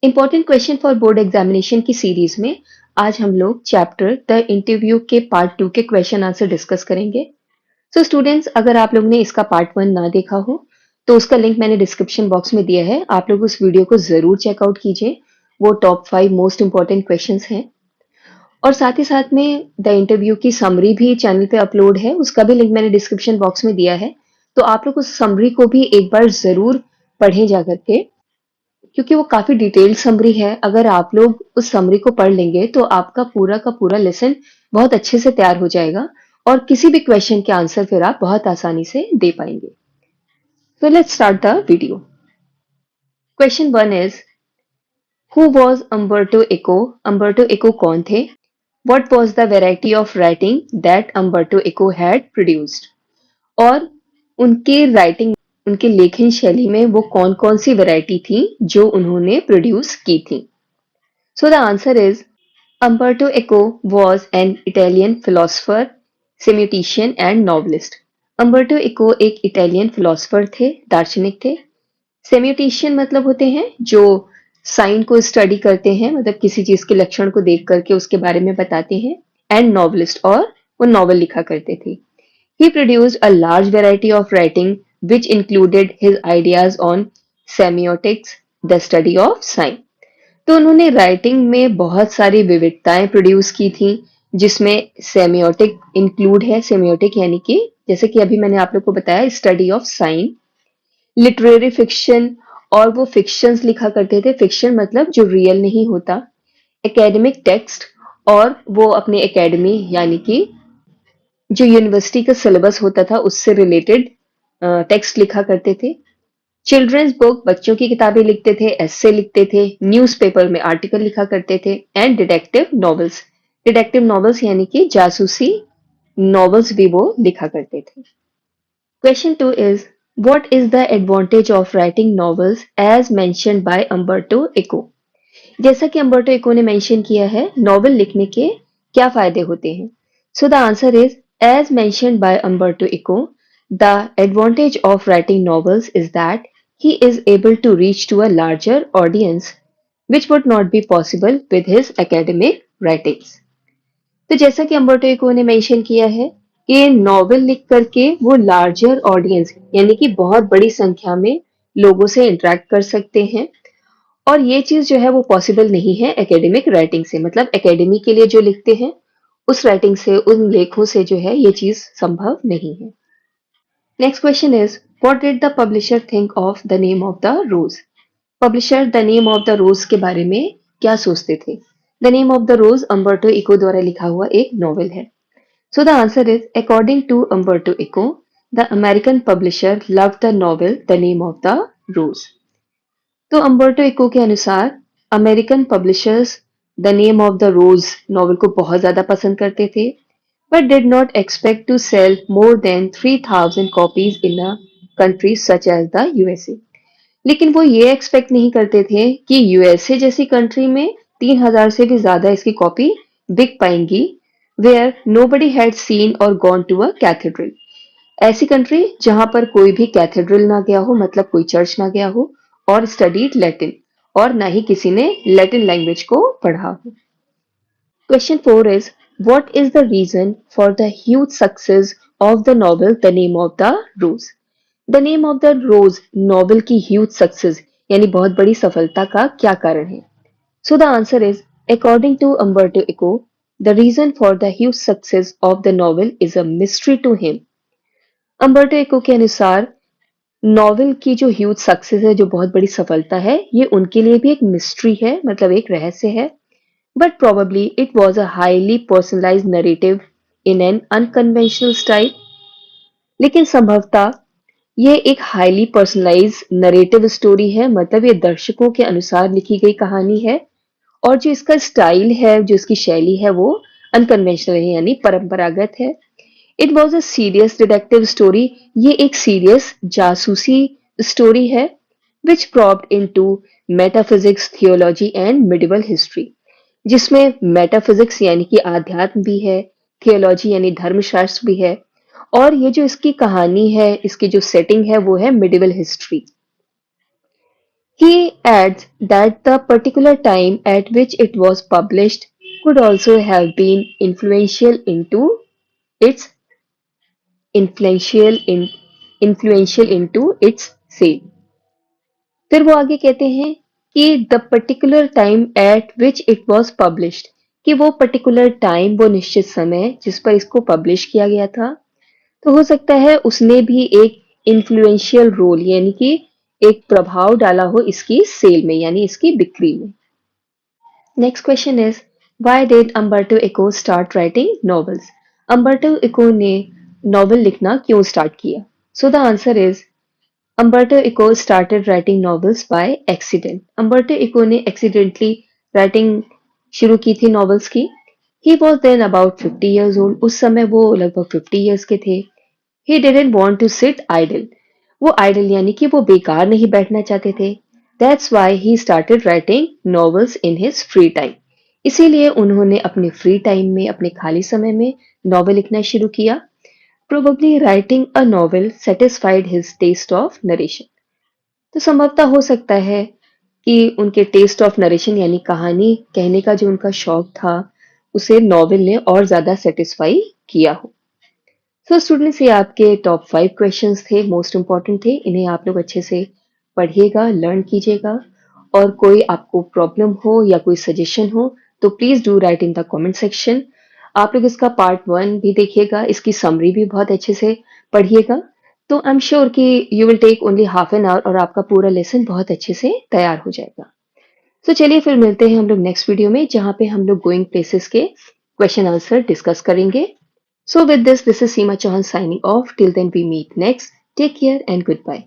Important question for board examination की series में आज हम लोग चैप्टर द इंटरव्यू के पार्ट 2 के क्वेश्चन आंसर डिस्कस करेंगे। सो स्टूडेंट्स, अगर आप लोग ने इसका पार्ट 1 ना देखा हो तो उसका लिंक मैंने डिस्क्रिप्शन बॉक्स में दिया है। आप लोग उस वीडियो को जरूर चेकआउट कीजिए। वो टॉप 5 मोस्ट इंपॉर्टेंट क्वेश्चंस हैं और साथ ही साथ में द इंटरव्यू की समरी भी चैनल पे अपलोड है, उसका भी लिंक मैंने डिस्क्रिप्शन बॉक्स में दिया है। तो आप लोग उस समरी को भी एक बार जरूर पढ़ें जा करके, क्योंकि वो काफी डिटेल्ड समरी है। अगर आप लोग उस समरी को पढ़ लेंगे तो आपका पूरा का पूरा लेसन बहुत अच्छे से तैयार हो जाएगा और किसी भी क्वेश्चन के आंसर फिर आप बहुत आसानी से दे पाएंगे। So let's start the video. Question 1 is, who was Umberto Eco? Umberto Eco कौन थे? What was the variety of writing that Umberto Eco had produced? और उनके राइटिंग, उनके लेखन शैली में वो कौन कौन सी वैरायटी थी जो उन्होंने प्रोड्यूस की थी। सो the answer is Umberto Eco was an Italian philosopher, semioticist and novelist. Umberto Eco एक इटालियन फिलोसफर थे, दार्शनिक थे। सेम्योटिशियन मतलब होते हैं जो साइन को स्टडी करते हैं, मतलब किसी चीज के लक्षण को देख करके उसके बारे में बताते हैं। एंड नॉवलिस्ट, और वो नॉवल लिखा करते थे। He produced a large variety of writing which included his ideas on semiotics, the study of sign. तो उन्होंने राइटिंग में बहुत सारी विविधताएं प्रोड्यूस की थी, जिसमें सेमियोटिक इंक्लूड है। सेमियोटिक यानी कि जैसे कि अभी मैंने आप लोग को बताया, study of sine, literary fiction, और वो फिक्शंस लिखा करते थे। फिक्शन मतलब जो रियल नहीं होता। एकेडमिक टेक्स्ट, और वो अपने एकेडमी यानी कि जो यूनिवर्सिटी का सिलेबस होता था उससे रिलेटेड टेक्स्ट लिखा करते थे। चिल्ड्रंस बुक, बच्चों की किताबें लिखते थे, एस्से लिखते थे, न्यूज़पेपर में आर्टिकल लिखा करते थे। And detective novels, detective novels यानी कि जासूसी नॉवेल्स भी वो लिखा करते थे। Question 2 is, what is the advantage of writing novels as mentioned by Umberto Eco? जैसा कि अम्बर्टो इको ने मेंशन किया है, नॉवेल लिखने के क्या फायदे होते हैं। सो the answer is, as mentioned by Umberto Eco, the advantage of writing novels is that he is able to reach to a larger audience, which would not be possible with his academic writings. तो जैसा कि Umberto Eco ने mention किया है कि novel लिख करके वो लार्जर ऑडियंस यानी कि बहुत बड़ी संख्या में लोगों से इंटरेक्ट कर सकते हैं, और ये चीज जो है वो पॉसिबल नहीं है एकेडमिक राइटिंग से। मतलब एकेडमी के लिए जो लिखते हैं उस राइटिंग से, उन लेखों से जो है ये चीज संभव नहीं है। Next question is, what did the publisher think of the name of the rose? Publisher the name of the rose के बारे में क्या सोचते थे? The name of the rose Umberto Eco द्वारा लिखा हुआ एक नॉवेल है। So the answer is, according to Umberto Eco, the American publisher love the novel the name of the rose. तो अम्बर्टो इको के अनुसार American publishers the name of the rose novel को बहुत ज्यादा पसंद करते थे, but did not expect to sell more than 3,000 copies in a country such as the USA. लेकिन वो ये एक्सपेक्ट नहीं करते थे कि यूएसए जैसी कंट्री में 3,000 से भी ज्यादा इसकी कॉपी बिक पाएंगी, where nobody had seen or gone to a cathedral. ऐसी कंट्री जहां पर कोई भी कैथेड्रल ना गया हो, मतलब कोई चर्च ना गया हो, और स्टडीड लैटिन, और ना ही किसी ने लैटिन लैंग्वेज को पढ़ा हो। Question 4 is, what is the reason for the huge success of the novel The Name of the Rose? The Name of the Rose novel की huge success यानी बहुत बड़ी सफलता का क्या कारण है? So the answer is, according to Umberto Eco, the reason for the huge success of the novel is a mystery to him. Umberto Eco के अनुसार नॉवेल की जो ह्यूज सक्सेस है, जो बहुत बड़ी सफलता है, ये उनके लिए भी एक मिस्ट्री है, मतलब एक रहस्य है। But probably it was a highly personalized narrative in an unconventional style. लेकिन संभवतः ये एक हाईली पर्सनलाइज नरेटिव स्टोरी है, मतलब ये दर्शकों के अनुसार लिखी गई कहानी है, और जो इसका स्टाइल है, जो इसकी शैली है, वो अनकन्वेंशनल है यानी परंपरागत है। It was a serious detective story, ये एक सीरियस जासूसी स्टोरी है, which propped into metaphysics, theology and medieval history, जिसमें मेटाफिजिक्स यानी कि आध्यात्म भी है, थियोलॉजी यानी धर्मशास्त्र भी है, और ये जो इसकी कहानी है, इसकी जो सेटिंग है, वो है medieval history. He adds that the particular time at which it was published could also have been its influential in influential into its sale. फिर वो आगे कहते हैं कि the particular time eight which it was published, कि वो particular time, वो निश्चित समय जिस पर इसको पब्लिश किया गया था, तो हो सकता है उसने भी एक इन्फ्लुएंशियल रोल यानी कि एक प्रभाव डाला हो इसकी सेल में यानी इसकी बिक्री में। Next question is why did Umberto Eco start writing novels? Umberto Eco ने नॉवेल लिखना क्यों स्टार्ट किया? So the answer is Umberto Eco started writing novels by accident. Umberto Eco ने accidentally writing शुरू की थी novels की। He was then about 50 years old. उस समय वो लगभग 50 years के थे। He didn't want to sit idle. वो idle यानी कि वो बेकार नहीं बैठना चाहते थे। That's why he started writing novels in his free time. इसीलिए उन्होंने अपने फ्री टाइम में, अपने खाली समय में नॉवल लिखना शुरू किया। Probably writing a novel satisfied his taste of narration. तो संभवतः हो सकता है कि उनके टेस्ट ऑफ नरेशन यानी कहानी कहने का जो उनका शौक था उसे नॉवेल ने और ज्यादा सेटिस्फाई किया हो। सो स्टूडेंट्स, ये आपके टॉप 5 क्वेश्चंस थे, मोस्ट इंपॉर्टेंट थे। इन्हें आप लोग अच्छे से पढ़िएगा, लर्न कीजिएगा, और कोई आपको प्रॉब्लम हो या कोई सजेशन हो तो please do right in the comment section. आप लोग इसका पार्ट 1 भी देखिएगा, इसकी समरी भी बहुत अच्छे से पढ़िएगा, तो आई एम श्योर कि you will take only half an hour और आपका पूरा लेसन बहुत अच्छे से तैयार हो जाएगा। तो चलिए फिर मिलते हैं हम लोग नेक्स्ट वीडियो में, जहां पे हम लोग गोइंग प्लेसेस के क्वेश्चन आंसर डिस्कस करेंगे। So with this is Seema Chauhan signing off. Till then we meet next. Take care and goodbye.